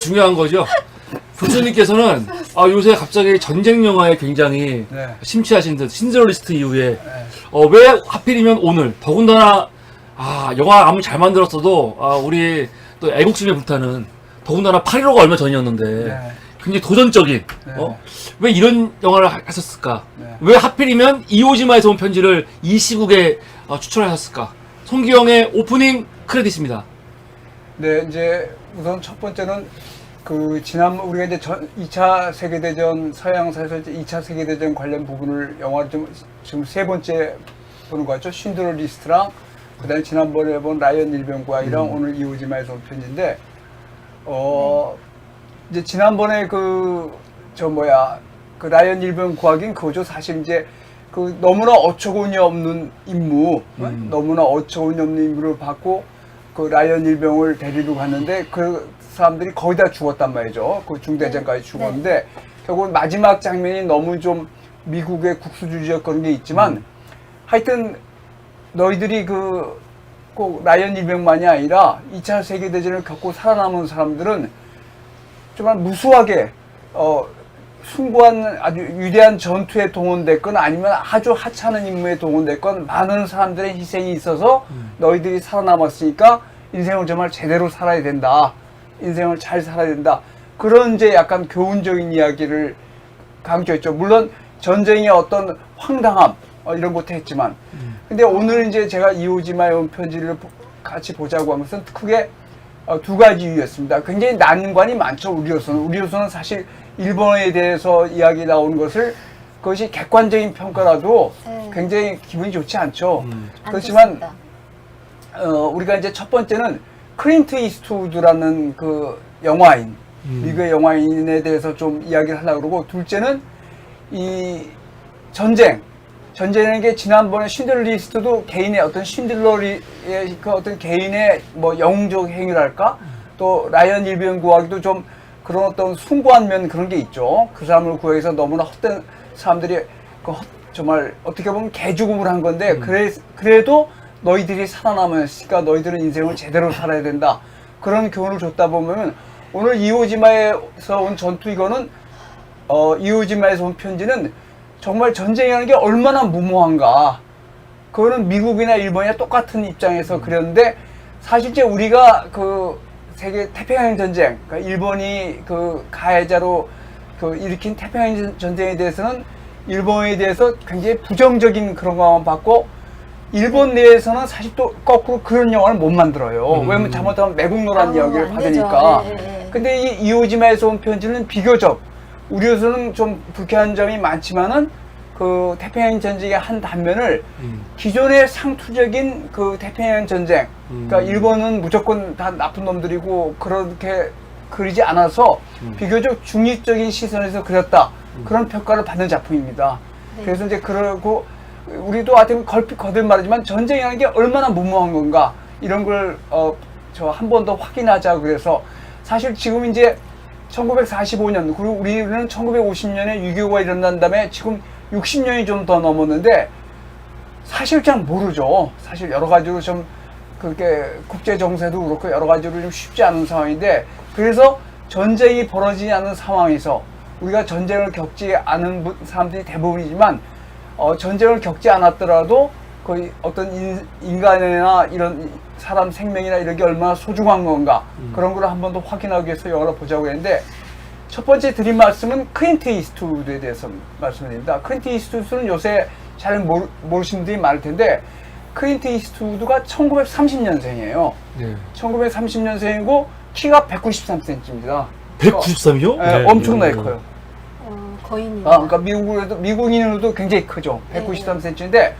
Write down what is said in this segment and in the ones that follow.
중요한 거죠. 교수님께서는 요새 갑자기 전쟁 영화에 굉장히 네. 심취하신 듯 신드러리스트 이후에 네. 왜 하필이면 오늘 더군다나 영화 아무리 잘 만들었어도 우리 또 애국심에 불타는 더군다나 8.15가 얼마 전이었는데 네. 굉장히 도전적인 네. 왜 이런 영화를 하셨을까? 네. 왜 하필이면 이오지마에서 온 편지를 이 시국에 추천하셨을까? 송기영의 오프닝 크레딧입니다. 네, 이제 우선 첫 번째는 지난 우리가 이제 2차 세계대전 서양사에서 이제 2차 세계대전 관련 부분을 영화를 지금 세 번째 보는 거 같죠. 신드러 리스트랑 그다음에 지난번에 본 라이언 일병과이랑 오늘 이오지마에서 온 편지인데 이제 지난번에 라이언 일병 구하긴 그거죠. 사실 이제 너무나 어처구니 없는 임무, 너무나 어처구니 없는 임무를 받고 라이언 일병을 데리러 갔는데 그 사람들이 거의 다 죽었단 말이죠. 그 중대장까지 죽었는데 결국 마지막 장면이 너무 좀 미국의 국수주의적 그런 게 있지만 하여튼 너희들이 꼭 라이언 일병만이 아니라 2차 세계대전을 겪고 살아남은 사람들은 정말 무수하게 숭고한 아주 위대한 전투에 동원됐건 아니면 아주 하찮은 임무에 동원됐건 많은 사람들의 희생이 있어서 너희들이 살아남았으니까 인생을 정말 제대로 살아야 된다. 인생을 잘 살아야 된다. 그런 이제 약간 교훈적인 이야기를 강조했죠. 물론 전쟁의 어떤 황당함 이런 것도 했지만 근데 오늘 이제 제가 이오지마에 온 편지를 같이 보자고 한 것은 크게 두 가지 이유였습니다. 굉장히 난관이 많죠. 우리로서는 사실 일본에 대해서 이야기 나오는 것을 그것이 객관적인 평가라도 굉장히 기분이 좋지 않죠. 그렇지만 우리가 이제 첫 번째는 클린트 이스트우드라는 영화인, 미국의 영화인에 대해서 좀 이야기를 하려고 그러고, 둘째는 이 전쟁이라는 게 지난번에 신들러 리스트도 개인의 어떤 신들러의 어떤 개인의 영웅적 행위랄까? 또 라이언 일병 구하기도 좀 그런 어떤 숭고한 면 그런 게 있죠. 그 사람을 구해서 너무나 헛된 사람들이 정말 어떻게 보면 개죽음을 한 건데 그래도 너희들이 살아남았으니까 너희들은 인생을 제대로 살아야 된다. 그런 교훈을 줬다 보면 오늘 이오지마에서 온 전투 이거는 이오지마에서 온 편지는 정말 전쟁이라는 게 얼마나 무모한가. 그거는 미국이나 일본이나 똑같은 입장에서 그렸는데 사실 이제 우리가 세계 태평양 전쟁, 그러니까 일본이 가해자로 일으킨 태평양 전쟁에 대해서는 일본에 대해서 굉장히 부정적인 그런 것만 받고 일본 내에서는 사실 또 거꾸로 그런 영화를 못 만들어요. 왜냐면 잘못하면 매국노란 이야기를 받으니까. 근데 이 이오지마에서 온 편지는 비교적 우리로서는 좀 불쾌한 점이 많지만은 태평양 전쟁의 한 단면을 기존의 상투적인 태평양 전쟁, 그러니까 일본은 무조건 다 나쁜 놈들이고 그렇게 그리지 않아서 비교적 중립적인 시선에서 그렸다. 그런 평가를 받는 작품입니다. 그래서 이제 그러고 우리도 하여튼 거듭 말하지만 전쟁이라는 게 얼마나 무모한 건가 이런 걸 한 번 더 확인하자. 그래서 사실 지금 이제 1945년 그리고 우리는 1950년에 6.25가 일어난 다음에 지금 60년이 좀 더 넘었는데 사실 잘 모르죠. 사실 여러 가지로 좀 그렇게 국제 정세도 그렇고 여러 가지로 좀 쉽지 않은 상황인데 그래서 전쟁이 벌어지지 않는 상황에서 우리가 전쟁을 겪지 않은 사람들이 대부분이지만 전쟁을 겪지 않았더라도 거의 어떤 인간이나 이런 사람 생명이나 이런 게 얼마나 소중한 건가 그런 걸 한 번 더 확인하기 위해서 영화를 보자고 했는데 첫 번째 드린 말씀은 클린트 이스트우드에 대해서 말씀을 드립니다. 클린트 이스트우드는 요새 잘 모르시는 분들이 많을 텐데 클린트 이스트우드가 1930년생이에요. 네. 1930년생이고 키가 193cm입니다. 193이요? 네, 엄청나게 커요. 거인입니다. 그러니까 미국인으로도 굉장히 크죠. 193cm인데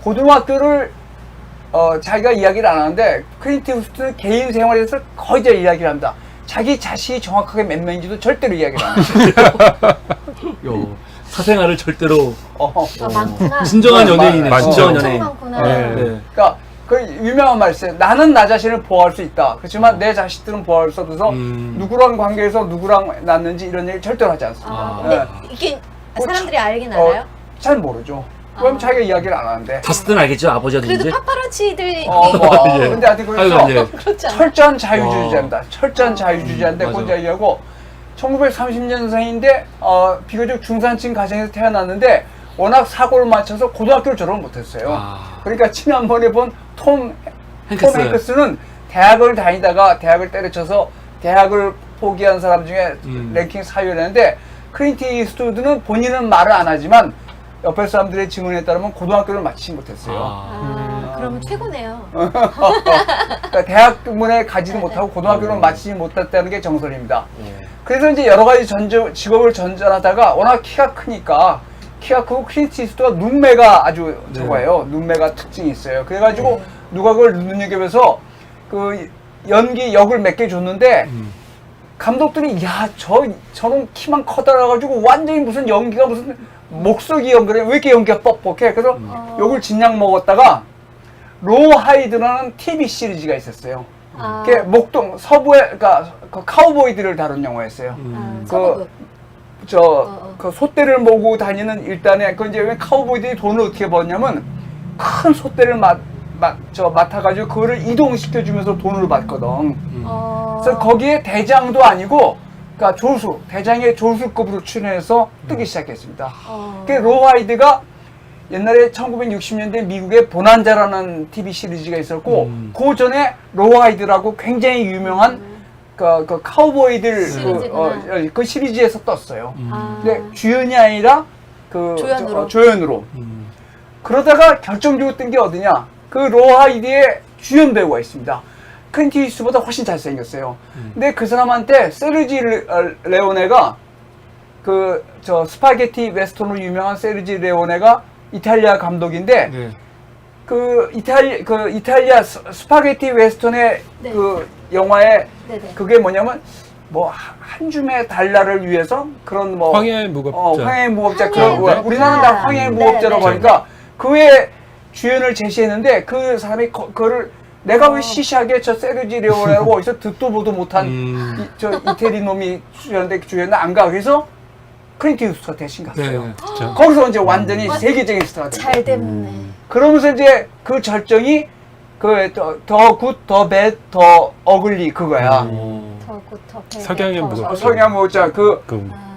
고등학교를 자기가 이야기를 안 하는데 클린트 이스트우드 개인 생활에서 거의 다 이야기를 합니다. 자기 자신이 정확하게 몇 명인지도 절대로 이야기를 안 해요. 사생활을 절대로 많구나. 진정한 연예인이네. 많죠. 진정한 연예인. 많구나. 네. 그러니까 그 유명한 말 있어요. 나는 나 자신을 보호할 수 있다. 그렇지만 내 자식들은 보호할 수 없어서 누구랑 관계에서 누구랑 낳는지 이런 얘기 절대로 하지 않습니다. 근데 이게 사람들이 알긴 알아요? 잘 모르죠. 그럼 자기가 이야기를 안 하는데. 봤을 때는 알겠죠, 아버지가 그래도 누군지. 파파라치들이 예. 근데 하여튼 그래서 아이고, 예. 그렇지 않아요? 철저한 자유주의자입니다. 철저한 자유주의자인데 맞아. 그건 얘기하고 1930년생인데 비교적 중산층 가정에서 태어났는데 워낙 사고를 맞춰서 고등학교를 졸업을 못했어요. 아. 그러니까 지난번에 본 톰 행크스. 행크스는 대학을 다니다가 대학을 때려쳐서 대학을 포기한 사람 중에 랭킹 4위를 했는데 클린트 이스트우드는 본인은 말을 안 하지만 옆에 사람들의 증언에 따르면 고등학교를 마치지 못했어요. 그러면 최고네요. 그러니까 대학문에 가지도 못하고 고등학교를 마치지 못했다는 게 정설입니다. 그래서 이제 여러 가지 직업을 전전하다가 워낙 키가 크니까 키가 크고 클린트 이스트우드가 눈매가 아주 저거예요. 눈매가 특징이 있어요. 그래가지고 누가 그걸 눈여겨서 그 연기 역을 몇 개 줬는데 감독들이 야 저런 키만 커다라가지고 완전히 무슨 연기가 무슨 목소리 연기래 왜 이렇게 연기가 뻑뻑해 그래서 욕을 진작 먹었다가 로하이드라는 TV 시리즈가 있었어요. 그게 목동 서부의 그러니까 그 카우보이들을 다룬 영화였어요. 그 소떼를 모고 다니는 일단에 그 이제 왜 카우보이들이 돈을 어떻게 버냐면 큰 소떼를 맡아가지고 그거를 이동시켜 주면서 돈을 받거든. 그래서 거기에 대장도 아니고, 그러니까 조수, 대장의 조수급으로 출연해서 뜨기 시작했습니다. 그 로하이드가 옛날에 1960년대 미국의 보난자라는 TV 시리즈가 있었고, 그 전에 로하이드라고 굉장히 유명한 그 카우보이들 그 시리즈에서 떴어요. 근데 주연이 아니라 그 조연으로. 그러다가 결정적으로 뜬 게 어디냐? 그 로하이드의 주연 배우가 있습니다. 클린트 이스트보다 훨씬 잘생겼어요. 근데 그 사람한테 세르지 레오네가 스파게티 웨스턴으로 유명한 세르지 레오네가 이탈리아 감독인데 네. 그 이탈리아 스파게티 웨스턴의 네. 그 영화에 네네. 그게 뭐냐면 뭐 한 줌의 달러를 위해서 그런 뭐 황야의 무법자. 황야의 무법자 황야의 그런 우리나라는 다 무법자. 황야의 무법자라고 네, 네. 하니까 그의 주연을 제시했는데 그 사람이 그거를 내가 왜 시시하게 저 세르지 레오네라고 어디서 듣도 보도 못한 저 이태리 놈이 주연을 안 가. 그래서 클린트 이스트가 대신 갔어요. 네. 그렇죠. 거기서 이제 완전히 세계적인 스타가 됐어요. 잘 됐네. 그러면서 이제 그 절정이 더 굿, 더 배, 더 어글리 그거야. 더 굿, 더 배. 석양의 무겁. 성향 모자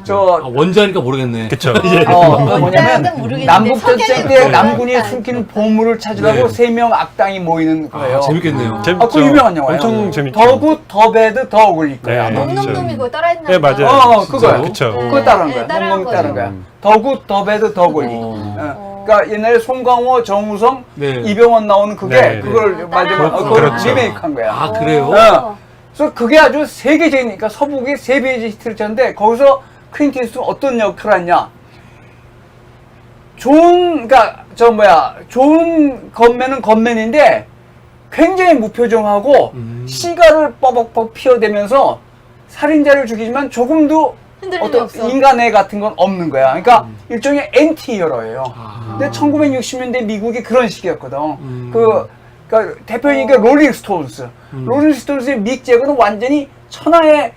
원자니까 모르겠네. 그쵸. 뭐냐면 모르겠는데 남북 전쟁 때 석양의 남군이 무겁다. 숨긴 보물을 찾으려고 네. 3명 악당이 모이는 거예요. 아, 재밌겠네요. 재밌죠. 그 유명한 영화예요. 엄청 재밌죠. 더 굿, 더 배드, 더 어글리 거야. 네. 놈놈놈이 그거 따라했나 네, 봐. 맞아요. 그거요. 그쵸. 그거 따라한 거야. 따라한 놈놈이 따라한 거죠. 거야. 더 굿, 더 배드, 더 어글리. 그러니까 옛날에 송강호, 정우성, 네. 이병헌 나오는 그게 네, 네. 그걸 만들면 따라한 그걸 그렇죠. 리메이크한 거야. 아, 그래요? 그래서 그게 아주 세계적이니까 서북의 세 배의 히트를 쳤는데 거기서 클린트 이스트가 어떤 역할을 했냐? 좋은 건맨은 건맨인데 굉장히 무표정하고 시가를 뻐벅뻐벅 피워대면서 살인자를 죽이지만 조금도 흔들림이 어떤 없어. 인간애 같은 건 없는 거야. 그러니까 일종의 엔티 히어로예요. 근데 1960년대 미국이 그런 시기였거든. 그러니까 대표적인 게 롤링 스톤스. 롤링 스톤스의 믹 재거는 완전히 천하의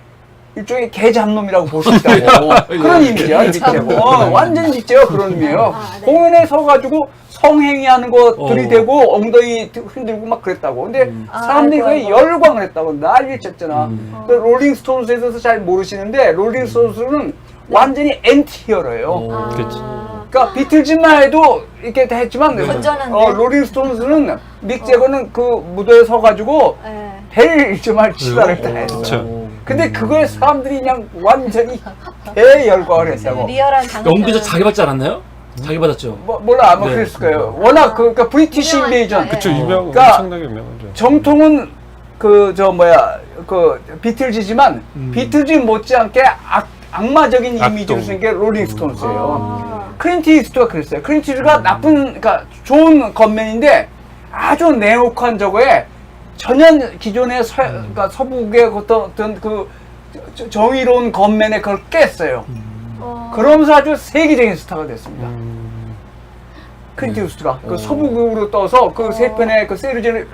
일종의 개잡놈이라고 볼 수 있다고. 그런 이미지야, 믹 재거. 완전히 믹 재거 그런 의미예요. 네. 공연에 서가지고 성행위하는 거 들이대고 엉덩이 흔들고 막 그랬다고. 근데 사람들이 아이고, 거의 아이고. 열광을 했다고. 난리를 쳤잖아. 그 롤링 스톤스에 대해서 잘 모르시는데 롤링 스톤스는 완전히 엔티 히어로예요. 그러니까 비틀즈만 해도 이렇게 다 했지만 건전한데? 롤링 스톤스는 믹 재거는 그 무대에 서가지고 네. 별 정말 치사를 다 했어. 그쵸. 근데 그거에 사람들이 그냥 완전히 대열광을 했다고. 리얼한 장면. 연기자 자기 받지 않았나요? 자기 받았죠. 몰라 아마 네. 그랬을 거예요. 워낙 그러니까 브리티시 유명하니까, 인베이전. 예. 그쵸. 유명, 그러니까 엄청나게 유명하죠. 정통은 비틀즈지만 비틀즈 못지않게 악마적인 이미지를 쓴 게 롤링 스톤스예요. 클린트 이스트가 그랬어요. 클린트 이스트가 그러니까 좋은 건맨인데 아주 내혹한 저거에 전혀 기존의 그러니까 서북의 어떤 그 정의로운 건맨에 그걸 깼어요. 그러면서 아주 세계적인 스타가 됐습니다. 클린트 이스트가 그 서북으로 떠서 그 세 편의 그 세르지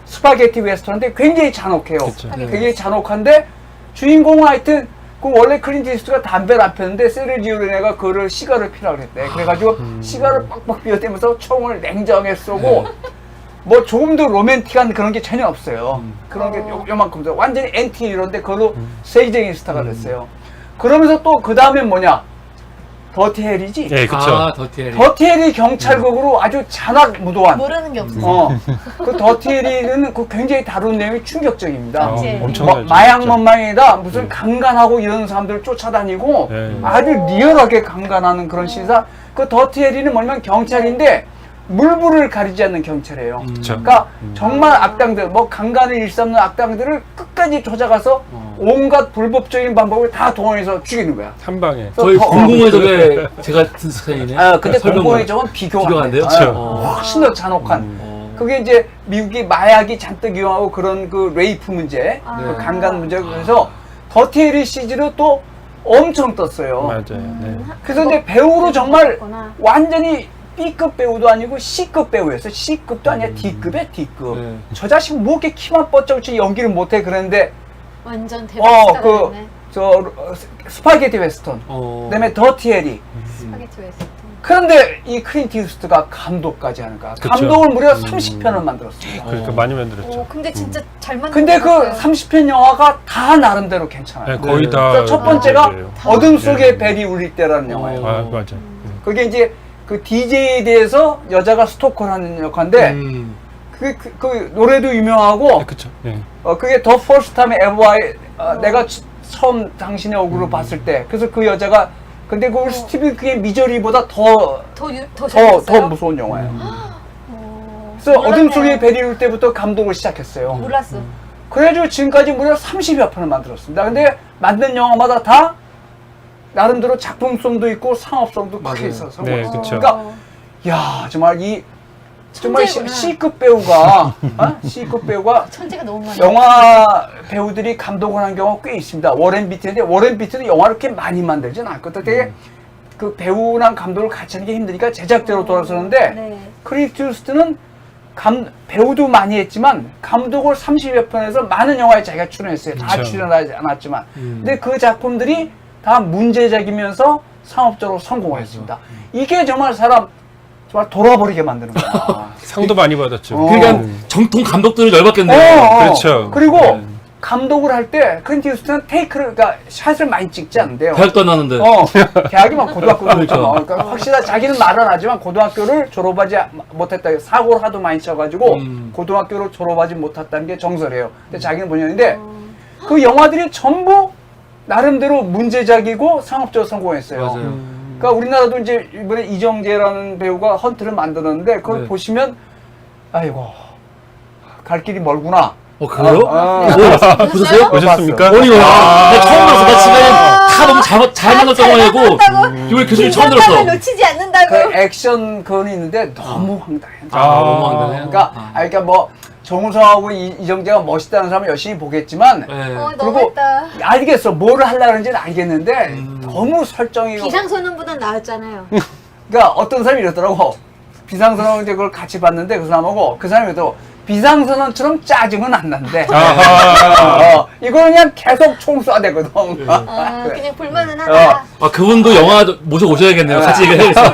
스파게티 웨스턴인데 굉장히 잔혹해요. 그쵸. 굉장히 잔혹한데 주인공은 하여튼 그 원래 클린트 이스트가 담배를 안 폈는데 세르지오 레네가 그거를 시가를 피라고 그랬대. 그래가지고 시가를 빡빡 피워대면서 총을 냉정하게 쏘고 뭐 조금 더 로맨틱한 그런 게 전혀 없어요. 그런 게 요만큼 더 완전히 엔티 이런데 그걸로 세계적인 스타가 됐어요. 그러면서 또 그 다음엔 뭐냐? 더티 헬이지? 예, 그쵸. 아, 더티 해리. 더티 헬이 경찰극으로 아주 잔악무도한 모르는 게 없어요. 그 더티 헬리는 그 굉장히 다룬 내용이 충격적입니다. 그치. 엄청 뭐, 알죠, 마약 진짜. 만망이다 무슨 강간하고 이런 사람들 쫓아다니고 네. 아주 리얼하게 강간하는 그런 신사. 그 더티 헬리는 뭐냐면 경찰인데 물불을 가리지 않는 경찰이에요. 그쵸. 그러니까 정말 악당들, 뭐 강간을 일삼는 악당들을 끝까지 쫓아가서 온갖 불법적인 방법을 다 동원해서 죽이는 거야. 한 방에. 거의 더- 공공의 적에 제가 든 스타일이네. 아, 근데 설명을. 공공의 적은 비교가 안 돼요. 비교가 안 돼요? 그쵸. 훨씬 더 잔혹한. 그게 이제 미국이 마약이 잔뜩 이용하고 그런 그 레이프 문제, 아. 그 강간 문제 그래서 더티 해리 시즌은 또 엄청 떴어요. 맞아요. 네. 그래서 이제 배우로 정말 그렇구나. 완전히 B급 배우도 아니고 C급 배우였어요. C급도 아니야 D급에 D급. 네. 저 자식 뭐 이렇게 키만 뻗쩍지 연기를 못해 그랬는데 완전 대박 스타가 됐네. 스파게티 웨스턴, 그다음에 더티 해리. 스파게티 웨스턴. 그런데 이 클린트 이스트가 감독까지 하는가? 그쵸. 감독을 무려 30편을 만들었습니다. 그러니까 많이 만들었죠. 오, 근데 진짜 잘 만든 근데 것 그 같아요. 30편 영화가 다 나름대로 괜찮아요. 네, 거의 네. 다. 그래서 첫 번째가 문제예요. 어둠 속에 네. 벨이 울릴 때라는 영화예요. 아, 맞아요. 그게 이제 그 DJ에 대해서 여자가 스토커를 하는 역할인데 그 노래도 유명하고 네, 그쵸. 예. 그게 The First Time Ever 내가 처음 당신의 얼굴을 봤을 때 그래서 그 여자가 근데 그 스티븐 킹의 미저리보다 더 더 무서운 영화예요. 오, 그래서 어둠 몰랐네요. 속에 벨이 울 때부터 감독을 시작했어요. 몰랐어. 그래가지고 지금까지 무려 30여 편을 만들었습니다. 근데 만든 영화마다 다 나름대로 작품성도 있고 상업성도 크게 맞아요. 있어서 네, 그쵸. 그러니까 야 정말 이 정말 천재구나. C급 배우가 C급 배우가 천재가 너무 많아. 영화 배우들이 감독을 한 경우가 꽤 있습니다. 워렌 비트인데 워렌 비트도 영화를 그렇게 많이 만들진 않거든. 되게 그 배우랑 감독을 같이 하는 게 힘드니까 제작대로 돌아서는데 네. 클린트 이스트는 배우도 많이 했지만 감독을 30여 편에서 많은 영화에 자기가 출연했어요. 다 그쵸. 출연하지 않았지만. 근데 그 작품들이 다 문제작이면서 상업적으로 성공을 했습니다. 이게 정말 사람 정말 돌아버리게 만드는 거야. 상도 많이 받았죠. 그러니까 정통 감독들을 열받겠네요. 그렇죠. 그리고 네. 감독을 할 때 클린트 이스트는 테이크를 그러니까 샷을 많이 찍지 않는데요. 대학도 안 나는데. 대학이 막 고등학교를 그러니까. 그러니까 확실히 자기는 말은 하지만 고등학교를 졸업하지 못했다. 사고를 하도 많이 쳐가지고 고등학교를 졸업하지 못했다는 게 정설이에요. 근데 자기는 본연인데 그 영화들이 전부 나름대로 문제작이고 상업적으로 성공했어요. 맞아요. 그러니까 우리나라도 이제 이번에 이정재라는 배우가 헌트를 만들었는데 그걸 네. 보시면 아이고 갈 길이 멀구나. 그래요? 네. 보셨어요? 보셨습니까? 아니, 와. 나 처음 들었어. 나 지금 다 너무 잘 만들었던 영화이고, 이걸 교수님 처음 들었어. 긴장감을 놓치지 않는다고. 그 액션 그건이 있는데 너무 황당해. 너무 황당해요. 그러니까 뭐 정우성하고 이정재가 멋있다는 사람은 열심히 보겠지만 네. 너무했다. 알겠어. 뭐를 하려는지는 알겠는데 너무 설정이 비상소년보단 나았잖아요. 그러니까 어떤 사람이 이러더라고. 비상선언 이제 그걸 같이 봤는데 그 사람하고 그 사람이 또 비상선언처럼 짜증은 안 난대. 이거는 그냥 계속 총 쏴야 되거든. 그냥 볼만은 하다. 그분도 영화 모셔오셔야겠네요. 같이 얘기해야겠어요.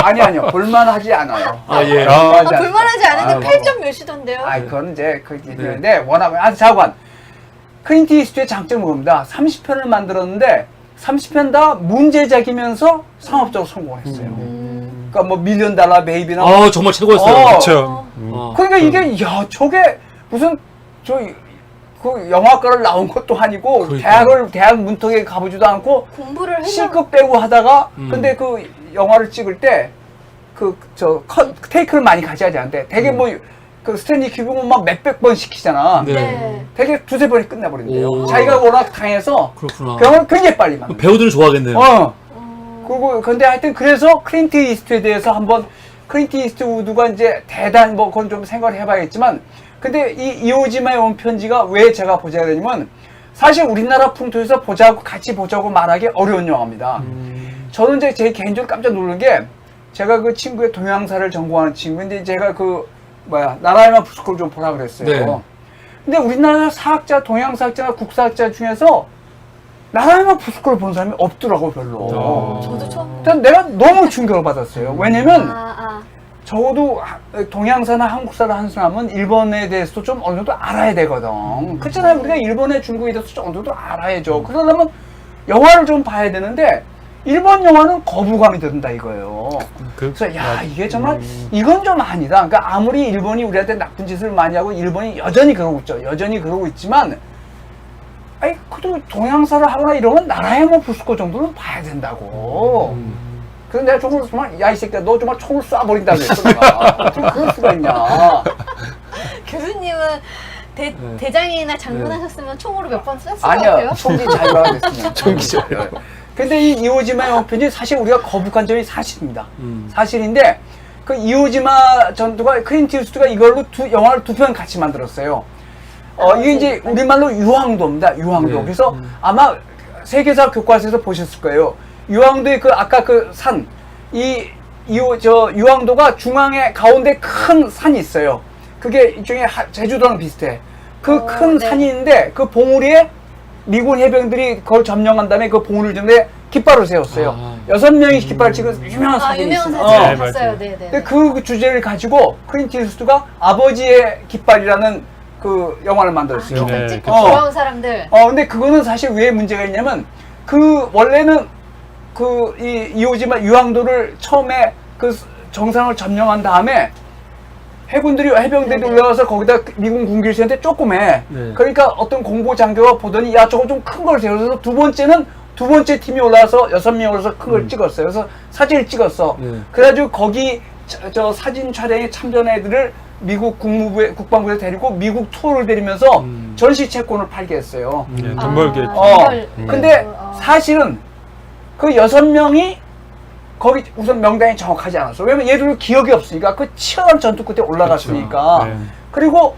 아니요. 볼만하지 않아요. 예. 볼만하지 않은데 8점 몇이던데요? 그건 이제 그 얘기인데 워낙 자관. 클린트 이스트의 장점은 뭡니다. 30편을 만들었는데 30편 다 문제작이면서 상업적으로 성공을 했어요. 그러니까 뭐 밀리언 달러 베이비나 정말 최고였어요. 그렇죠. 그러니까 이게 저게 무슨 그 영화과를 나온 것도 아니고 그러니까. 대학 문턱에 가보지도 않고 공부를 해서 C급 배우 하다가 근데 그 영화를 찍을 때 테이크를 많이 가져야지 않는데 되게 뭐 그 스탠리 큐브는 막 몇백 번 시키잖아. 네. 되게 두세 번이 끝내버린대요. 오. 자기가 워낙 강해서 그렇구나. 병을 굉장히 빨리 만든. 배우들은 좋아하겠네요. 그리고 근데 하여튼 그래서 클린트 이스트에 대해서 한번 클린트 이스트우드가 이제 대단 뭐 그건 좀 생각을 해봐야겠지만 근데 이 이오지마에 온 편지가 왜 제가 보자고 했냐면 사실 우리나라 풍토에서 같이 보자고 말하기 어려운 영화입니다. 저는 이제 제 개인적으로 깜짝 놀란 게 제가 그 친구의 동양사를 전공하는 친구인데 제가 나라에만 부스코를 좀 보라 그랬어요. 네. 근데 우리나라 사학자, 동양사학자나 국사학자 중에서 나라야마 포스코를 본 사람이 없더라고 별로. 저도 처음. 일단 내가 너무 충격을 받았어요. 왜냐면 아. 적어도 동양사나 한국사를 한 사람은 일본에 대해서도 좀 어느 정도 알아야 되거든. 그렇잖아요. 우리가 일본의 중국에 대해서 좀 어느 정도 알아야죠. 그러려면 영화를 좀 봐야 되는데 일본 영화는 거부감이 든다 이거예요. 그래서 야 이게 정말 이건 좀 아니다. 그러니까 아무리 일본이 우리한테 나쁜 짓을 많이 하고 일본이 여전히 그러고 있죠. 여전히 그러고 있지만 아니 그래도 동양사를 하거나 이러면 나라야마 포스코 정도는 봐야 된다고. 그래서 내가 정말 야 이 새끼야 너 정말 총을 쏴버린다 그랬어 내가. 좀 그럴 수가 있냐. 교수님은 대장이나 장군 하셨으면 총으로 몇 번 쐈을 것 아니야 같아요. 총기 자유화가 됐으면. 총기 자유화. 근데 이 이오지마 영편이 사실 우리가 거북한 점이 사실입니다. 사실인데 그 이오지마 전투가 클린트 이스트가 이걸로 영화를 2편 같이 만들었어요. 이게 이제 우리말로 유황도입니다. 유황도. 네. 그래서 아마 세계사 교과서에서 보셨을 거예요. 유황도의 그 아까 그 산, 유황도가 중앙에 가운데 큰 산이 있어요. 그게 일종의 제주도랑 비슷해. 그 큰 네. 산이 있는데 그 봉우리에 미군 해병들이 그걸 점령한 다음에 그 봉우리를 정도에 깃발을 세웠어요. 6명이 깃발을 찍은 유명한 사진이 유명한 있어요. 사진 네, 봤어요. 맞아요. 네. 근데 그 주제를 가지고 클린트 이스트가 아버지의 깃발이라는 그 영화를 만들었어요. 네, 찍고 그쵸. 돌아온 사람들. 근데 그거는 사실 왜 문제가 있냐면 그 원래는 그 이오지마 유황도를 처음에 그 정상을 점령한 다음에 해병들이 네네. 올라가서 거기다 미군 군기를 세는데 조그매. 네. 그러니까 어떤 공보 장교가 보더니 야 저거 좀 큰 걸 세워서 두 번째 팀이 올라와서 6명이 올라서 큰 걸 찍었어요. 그래서 사진을 찍었어. 네. 그래가지고 거기 저 사진 촬영에 참전한 애들을 미국 국방부에 데리고 미국 투어를 데리면서 전시 채권을 팔게 했어요. 네, 돈 벌게 했죠. 근데 사실은 그 6명이 거기 우선 명단이 정확하지 않았어. 왜냐면 얘들 기억이 없으니까 그 치열한 전투 끝에 올라갔으니까. 그렇죠. 네. 그리고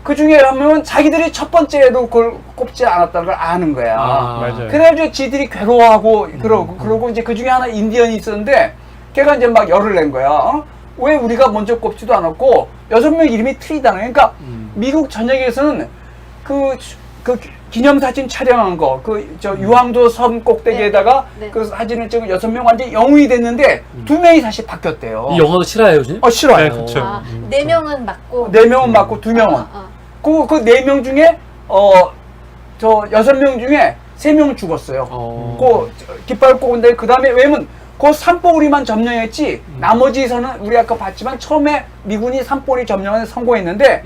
그 중에 한 명은 자기들이 첫 번째로 그걸 꼽지 않았다는 걸 아는 거야. 맞아요. 그래가지고 지들이 괴로워하고 그러고 이제 그 중에 하나 인디언이 있었는데 걔가 이제 막 열을 낸 거야. 왜 우리가 먼저 꼽지도 않았고 6명 이름이 틀리다는 거야. 그러니까 미국 전역에서는 그 기념사진 촬영한 거, 유황도 섬 꼭대기에다가 네. 그 사진을 찍은 6명 완전히 영웅이 됐는데 2명이 다시 바뀌었대요. 이 영화도 실화예요, 교수님? 싫어요. 네, 그쵸. 4명은 맞고. 4명은 맞고 2명은. 그 4명 중에, 6명 중에 3명은 죽었어요. 그 깃발 꼽은데 그 다음에 왜냐면 그 산보우리만 점령했지 나머지에서는 우리 아까 봤지만 처음에 미군이 산보우리 점령에 성공했는데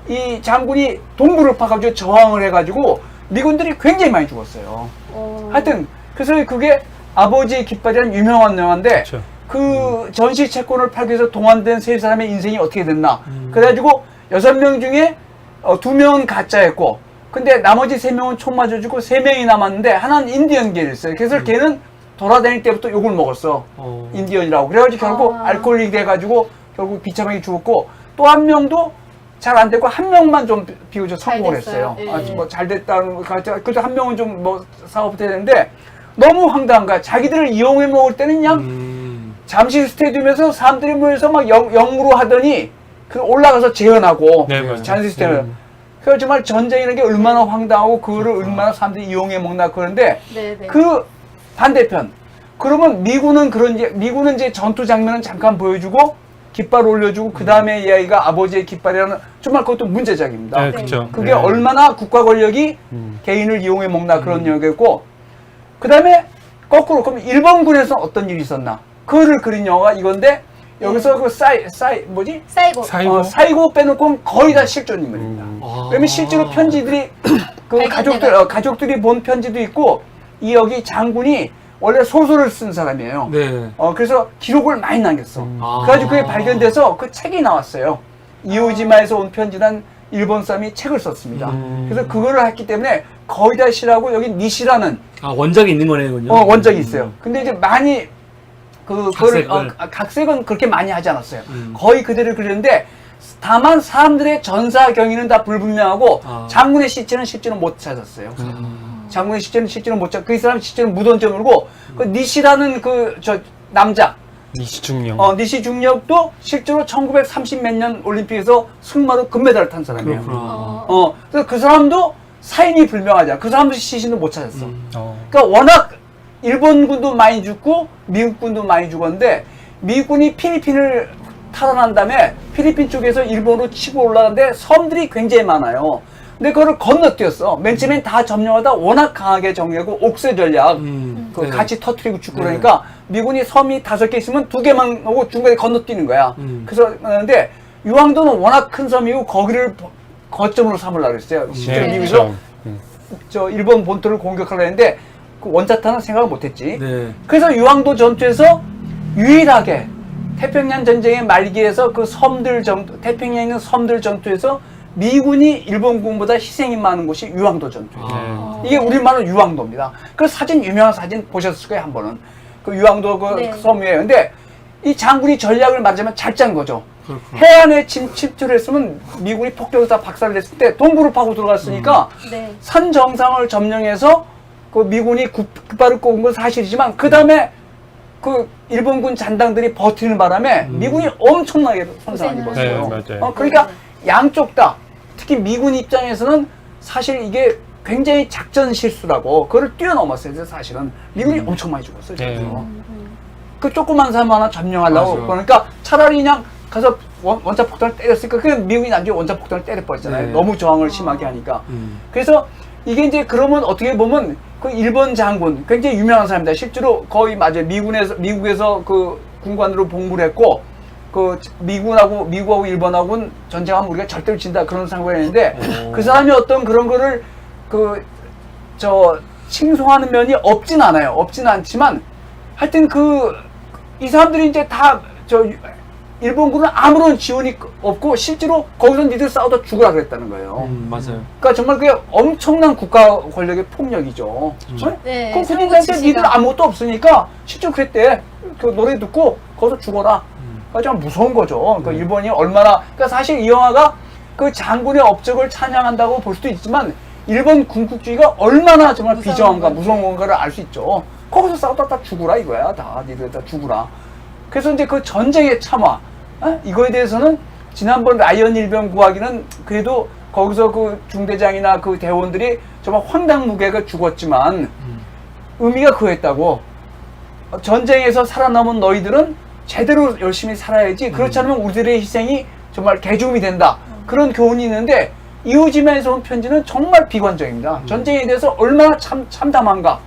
이 장군이 동굴을 파가지고 저항을 해가지고 미군들이 굉장히 많이 죽었어요. 하여튼 그래서 그게 아버지의 깃발이라는 유명한 영화인데 그쵸. 그 전시 채권을 팔기 위해서 동원된 세 사람의 인생이 어떻게 됐나. 그래가지고 6명 중에 2명은 가짜였고 근데 나머지 3명은 총 맞아주고 3명이 남았는데 하나는 인디언계를 했어요. 그래서 걔는 돌아다닐 때부터 욕을 먹었어. 인디언이라고. 그래가지고 결국 알코올이 돼가지고 결국 비참하게 죽었고 또 한 명도 잘 안 됐고 한 명만 좀 비교적 성공을 했어요. 예. 뭐 잘 됐다는 거 그래도 한 명은 좀 뭐 사업부터 되는데 너무 황당한 거야. 자기들을 이용해 먹을 때는 그냥 잠실 스테디움에서 사람들이 모여서 막 영으로 하더니 그 올라가서 재현하고 네, 맞아요. 잠실 스테디움. 그래서 정말 전쟁이라는 게 얼마나 황당하고 그거를 얼마나 사람들이 이용해 먹나 그런데 네네. 그 반대편. 그러면 미군은 이제 전투 장면은 잠깐 보여주고 깃발 올려주고 그 다음에 이야기가 아버지의 깃발이라는 정말 그것도 문제작입니다. 네, 그쵸. 그게 네. 얼마나 국가 권력이 개인을 이용해 먹나 그런 얘기였고 그 다음에 거꾸로 그럼 일본군에서 어떤 일이 있었나 그거를 그린 영화가 이건데 여기서 그 뭐지? 사이고. 사이고 빼놓고 거의 다 실존 인물입니다. 왜냐면 실제로 편지들이 그 가족들이 본 편지도 있고 이 여기 장군이 원래 소설을 쓴 사람이에요. 네. 그래서 기록을 많이 남겼어. 아. 그래가지고 그게 발견돼서 그 책이 나왔어요. 이오지마에서 온 편지란 일본 사람이 책을 썼습니다. 그래서 그거를 했기 때문에 거의 다 실하고 여기 니시라는 원작이 있는 거네요, 이건요? 원작이 있어요. 근데 이제 많이 각색은 그렇게 많이 하지 않았어요. 거의 그대로 그렸는데 다만 사람들의 전사 경위는 다 불분명하고 장군의 시체는 실제로 못 찾았어요. 장군의 시체는 실제로 못 찾. 그 사람 시체는 묻었는지 모르고 그 니시라는 남자 니시 중령. 니시 중력도 실제로 1930 몇 년 올림픽에서 승마로 금메달을 탄 사람이에요. 그렇구나. 그래서 그 사람도 사인이 불명하잖아. 그 사람도 시신도 못 찾았어. 어. 그러니까 워낙 일본군도 많이 죽고 미국군도 많이 죽었는데 미국군이 필리핀을 탈환한 다음에 필리핀 쪽에서 일본으로 치고 올라가는데 섬들이 굉장히 많아요. 근데 그거를 건너뛰었어. 맨 처음엔 다 점령하다 워낙 강하게 정리하고 옥새 전략 그 네. 같이 터트리고 죽고 네. 그러니까 미군이 섬이 5개 있으면 2개만 하고 중간에 건너뛰는 거야. 그래서 그런데 유황도는 워낙 큰 섬이고 거기를 거점으로 삼으려고 그랬어요. 실제로 네, 미국에서 그렇죠. 저 일본 본토를 공격하려 했는데 그 원자탄은 생각을 못했지. 네. 그래서 유황도 전투에서 유일하게 태평양 전쟁의 말기에서 그 섬들 전투, 태평양에 있는 섬들 전투에서 미군이 일본군보다 희생이 많은 곳이 유황도 전투예요. 아. 이게 우리말로 유황도입니다. 그 사진, 유명한 사진 보셨을 거예요, 한 번은. 그 유황도 그 네. 섬 위에. 근데 이 장군이 전략을 말하자면 잘 짠 거죠. 그렇구나. 해안에 침투를 했으면 미군이 폭격을 다 박살냈을 때 동부를 파고 들어갔으니까 네. 산 정상을 점령해서 그 미군이 깃발을 꼽은 건 사실이지만 그 다음에 그 일본군 잔당들이 버티는 바람에 미군이 엄청나게 손상을 고생을 입었어요. 네, 맞아요. 그러니까 양쪽 다 특히 미군 입장에서는 사실 이게 굉장히 작전 실수라고 그걸 뛰어넘었어요. 사실은 미군이 엄청 많이 죽었어요. 네. 진짜로. 그 조그만 섬 하나 점령하려고 맞아요. 그러니까 차라리 그냥 가서 원자폭탄을 때렸으니까 그 미군이 나중에 원자폭탄을 때려버렸잖아요. 네. 너무 저항을 심하게 하니까. 음. 그래서 이게 이제 그러면 어떻게 보면 그 일본 장군 굉장히 유명한 사람입니다. 실제로 거의 맞아요. 미국에서 그 군관으로 복무를 했고 그 미국하고 일본하고는 전쟁하면 우리가 절대로 진다 그런 상관이 있는데 그 사람이 어떤 그런 거를 칭송하는 면이 없진 않아요. 없진 않지만 하여튼 이 사람들이 이제 다 일본군은 아무런 지원이 없고 실제로 거기서 니들 싸우다 죽으라 그랬다는 거예요. 맞아요. 그러니까 정말 그게 엄청난 국가 권력의 폭력이죠. 네, 그 삼국 군인들한테 지시가. 니들 아무것도 없으니까 실제로 그랬대. 그 노래 듣고 거기서 죽어라. 그러니까 좀 무서운 거죠. 그러니까 일본이 얼마나 그러니까 사실 이 영화가 그 장군의 업적을 찬양한다고 볼 수도 있지만 일본 군국주의가 얼마나 정말 무서운 비정한가 건지. 무서운 건가를 알 수 있죠. 거기서 싸우다 다 죽으라 이거야. 다 니들 다 죽으라. 그래서 이제 그 전쟁의 참화 이거에 대해서는 지난번 라이언 일병 구하기는 그래도 거기서 그 중대장이나 그 대원들이 정말 황당무계가 죽었지만 의미가 그거였다고. 전쟁에서 살아남은 너희들은 제대로 열심히 살아야지 그렇지 않으면 우리들의 희생이 정말 개죽음이 된다. 그런 교훈이 있는데 이오지마에서 온 편지는 정말 비관적입니다. 전쟁에 대해서 얼마나 참담한가.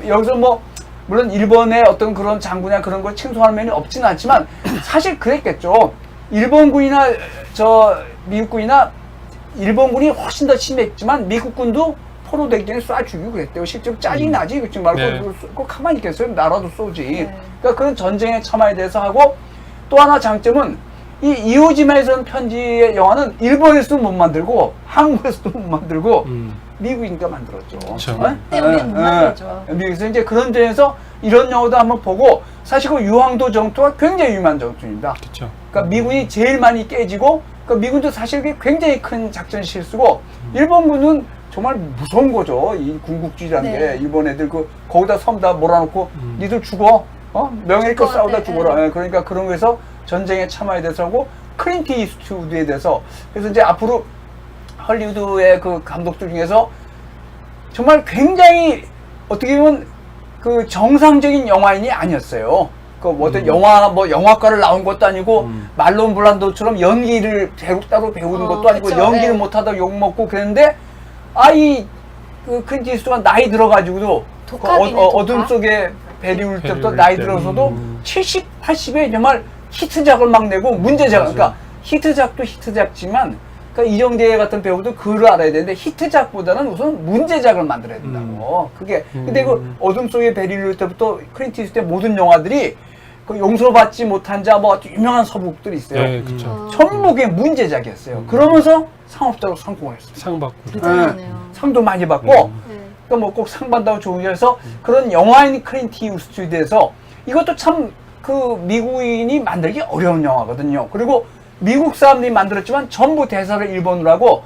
여기서 뭐 물론 일본의 어떤 그런 장군이나 그런 걸 칭송하는 면이 없지는 않지만 사실 그랬겠죠. 일본군이나 미국군이나 일본군이 훨씬 더 심했지만 미국군도 포로대기는 쏴 죽이고 그랬대요. 실제로 짜증이 나지. 그렇지 말고 네. 그거 가만히 있겠어요. 나라도 쏘지. 네. 그러니까 그런 전쟁의 참화에 대해서 하고 또 하나 장점은 이 이오지마에서 온 편지의 영화는 일본에서도 못 만들고 한국에서도 못 만들고 미국인가 만들었죠. 그렇죠. 네, 우리는 못 만들죠. 미국에서 이제 그런 점에서 이런 영화도 한번 보고 사실 그 유황도 전투가 굉장히 유명한 전투입니다. 그렇죠. 그러니까 미군이 제일 많이 깨지고 그러니까 미군도 사실 그게 굉장히 큰 작전 실수고 일본군은 정말 무서운 거죠. 이 군국주의라는 네. 게 일본 애들 거기다 섬 다 몰아놓고 니들 죽어. 명예롭게 죽어, 싸우다 네, 죽어라. 네. 예, 그러니까 그런 거에서 전쟁의 참화에 대해서 하고 클린트 이스트우드에 대해서 그래서 이제 앞으로 헐리우드의 그 감독들 중에서 정말 굉장히 어떻게 보면 그 정상적인 영화인이 아니었어요. 그 어떤 영화과를 나온 것도 아니고 말론 블란도처럼 연기를 따로 배우는 것도 아니고 그쵸, 연기를 네. 못하다 욕 먹고 그랬는데 그 클린트 이스트가 나이 들어가지고도 그 독학이네, 어둠 독학. 속에 베리 울 때부터 베리 울 나이 때. 들어서도 70, 80에 정말 히트작을 막 내고 문제작 그러니까 히트작도 히트작지만 그러니까 이정재 같은 배우도 그걸 알아야 되는데 히트작보다는 우선 문제작을 만들어야 된다고. 그게 근데 그 어둠 속의 베리 울 때부터 클린트 이스트의 모든 영화들이 그 용서받지 못한 자 뭐 아주 유명한 서부극들이 있어요. 네, 그렇죠. 전부 게 문제작이었어요. 그러면서 상업적으로 성공했어요. 상 받고. 대단하네요. 상도 많이 받고 네. 그러니까 뭐 꼭 상 받다고 좋은 일에서 그런 영화인 클린트 이스트우드에 대해서 이것도 참 그 미국인이 만들기 어려운 영화거든요. 그리고 미국 사람들이 만들었지만 전부 대사를 일본어로 하고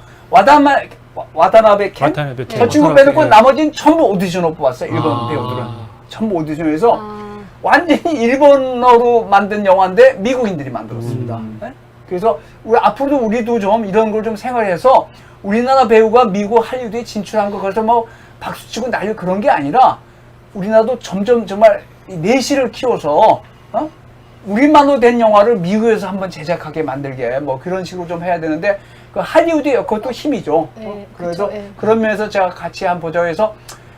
와다나베 켄 와타나베 켄. 저 친구 와타나베 빼놓고 켄. 나머지는 전부 오디션으로 뽑았어요. 일본 아. 배우들은 전부 오디션에서 아, 완전히 일본어로 만든 영화인데 미국인들이 만들었습니다. 네? 그래서 앞으로도 우리도 좀 이런 걸 좀 생활해서 우리나라 배우가 미국 할리우드에 진출한 거 그래서 뭐 박수치고 난리 그런 게 아니라 우리나라도 점점 정말 이 내실을 키워서 우리만으로 된 영화를 미국에서 한번 제작하게 만들게 뭐 그런 식으로 좀 해야 되는데 그 할리우드의 그것도 힘이죠. 네, 그래서 그쵸, 예. 그런 면에서 제가 같이 한번 보자고 해서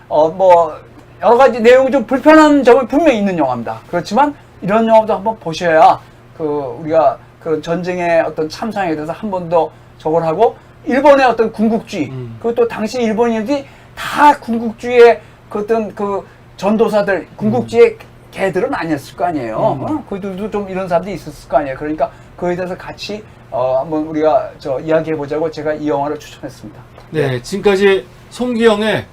뭐 여러 가지 내용이 좀 불편한 점은 분명히 있는 영화입니다. 그렇지만 이런 영화도 한번 보셔야 그 우리가 그 전쟁의 어떤 참상에 대해서 한 번 더 저걸 하고 일본의 어떤 군국주의 그것도 당시 일본인들이 다 군국주의의 그 어떤 그 전도사들 군국주의의 개들은 아니었을 거 아니에요. 그들도 좀 이런 사람들이 있었을 거 아니에요. 그러니까 그에 대해서 같이 한번 우리가 이야기해 보자고 제가 이 영화를 추천했습니다. 네, 지금까지 송기영의